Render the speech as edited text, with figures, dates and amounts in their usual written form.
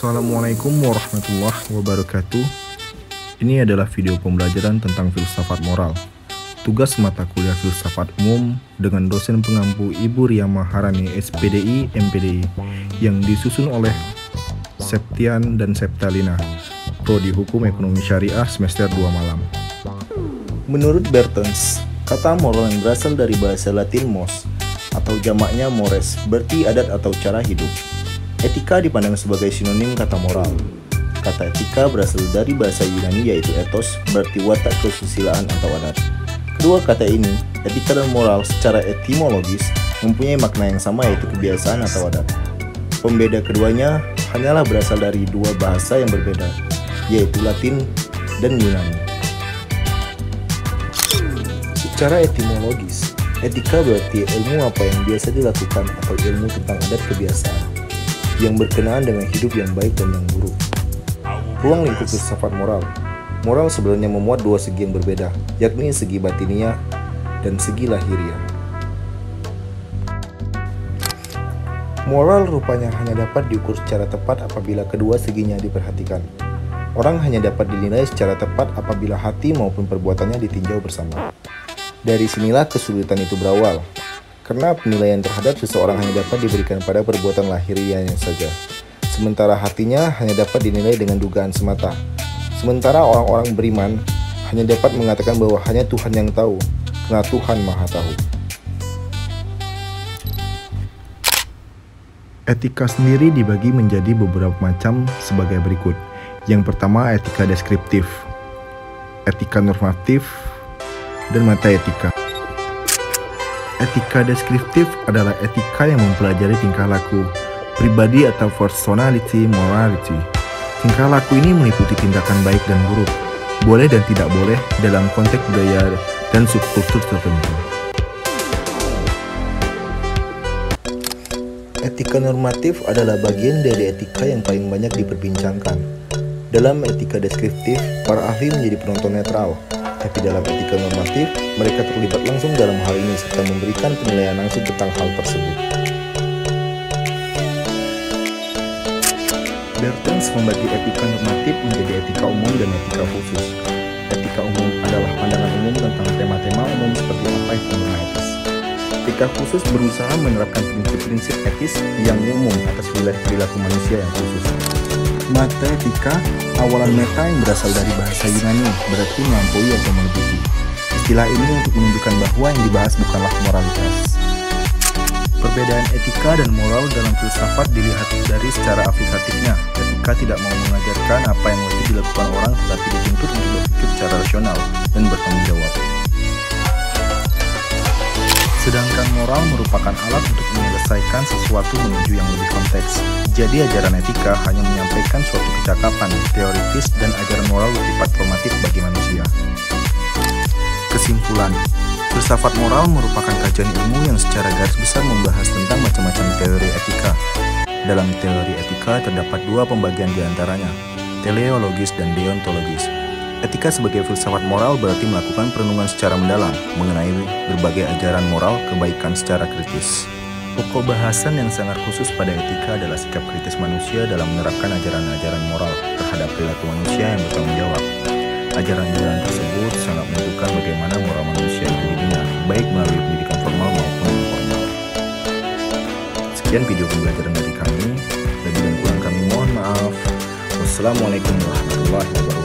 Assalamualaikum warahmatullahi wabarakatuh. Ini adalah video pembelajaran tentang filsafat moral. Tugas mata kuliah filsafat umum dengan dosen pengampu Ibu Ria Maharani SPDI MPDI yang disusun oleh Septian dan Septalina, Prodi Hukum Ekonomi Syariah semester 2 malam. Menurut Bertens, kata moral yang berasal dari bahasa Latin mos atau jamaknya mores berarti adat atau cara hidup. Etika dipandang sebagai sinonim kata moral. Kata etika berasal dari bahasa Yunani yaitu ethos, berarti watak kesusilaan atau adat. Kedua kata ini, etika dan moral secara etimologis mempunyai makna yang sama yaitu kebiasaan atau adat. Pembeda keduanya hanyalah berasal dari dua bahasa yang berbeda, yaitu Latin dan Yunani. Secara etimologis, etika berarti ilmu apa yang biasa dilakukan atau ilmu tentang adat kebiasaan yang berkenaan dengan hidup yang baik dan yang buruk. Ruang lingkup filsafat moral. Moral sebenarnya memuat dua segi yang berbeda, yakni segi batiniah dan segi lahiriah. Moral rupanya hanya dapat diukur secara tepat apabila kedua seginya diperhatikan. Orang hanya dapat dinilai secara tepat apabila hati maupun perbuatannya ditinjau bersama. Dari sinilah kesulitan itu berawal, karena penilaian terhadap seseorang hanya dapat diberikan pada perbuatan lahiriahnya saja, sementara hatinya hanya dapat dinilai dengan dugaan semata. Sementara orang-orang beriman hanya dapat mengatakan bahwa hanya Tuhan yang tahu, karena Tuhan Maha Tahu. Etika sendiri dibagi menjadi beberapa macam sebagai berikut. Yang pertama, etika deskriptif, etika normatif, dan metaetika. Etika deskriptif adalah etika yang mempelajari tingkah laku, pribadi atau personality morality. Tingkah laku ini meliputi tindakan baik dan buruk, boleh dan tidak boleh dalam konteks budaya dan subkultur tertentu. Etika normatif adalah bagian dari etika yang paling banyak diperbincangkan. Dalam etika deskriptif, para ahli menjadi penonton netral. Tapi dalam etika normatif, mereka terlibat langsung dalam hal ini serta memberikan penilaian langsung tentang hal tersebut. Bertens membagi etika normatif menjadi etika umum dan etika khusus. Etika umum adalah pandangan umum tentang tema-tema umum seperti apa yang bernama etis. Etika khusus berusaha menerapkan prinsip-prinsip etis yang umum atas wilayah perilaku manusia yang khusus. Mata etika, awalan meta yang berasal dari bahasa Yunani, berarti melampaui atau melebihi. Istilah ini untuk menunjukkan bahwa yang dibahas bukanlah moralitas. Perbedaan etika dan moral dalam filsafat dilihat dari secara aplikatifnya. Etika tidak mau mengajarkan apa yang wajib dilakukan orang, tetapi dituntut untuk berpikir secara rasional dan bertanggung jawab. Sedangkan moral merupakan alat untuk menyelesaikan sesuatu menuju yang lebih kompleks. Jadi ajaran etika hanya menyampaikan suatu kecakapan, teoritis, dan ajaran moral bersifat formatif bagi manusia. Kesimpulan, filsafat moral merupakan kajian ilmu yang secara garis besar membahas tentang macam-macam teori etika. Dalam teori etika terdapat dua pembagian diantaranya, teleologis dan deontologis. Etika sebagai filsafat moral berarti melakukan perenungan secara mendalam mengenai berbagai ajaran moral kebaikan secara kritis. Pokok bahasan yang sangat khusus pada etika adalah sikap kritis manusia dalam menerapkan ajaran-ajaran moral terhadap perilaku manusia yang bertanggung jawab. Ajaran-ajaran tersebut sangat menentukan bagaimana moral manusia itu dibina, baik melalui pendidikan formal maupun informal. Sekian video pembelajaran dari kami, lebih dan kurang kami mohon maaf. Wassalamualaikum warahmatullahi wabarakatuh.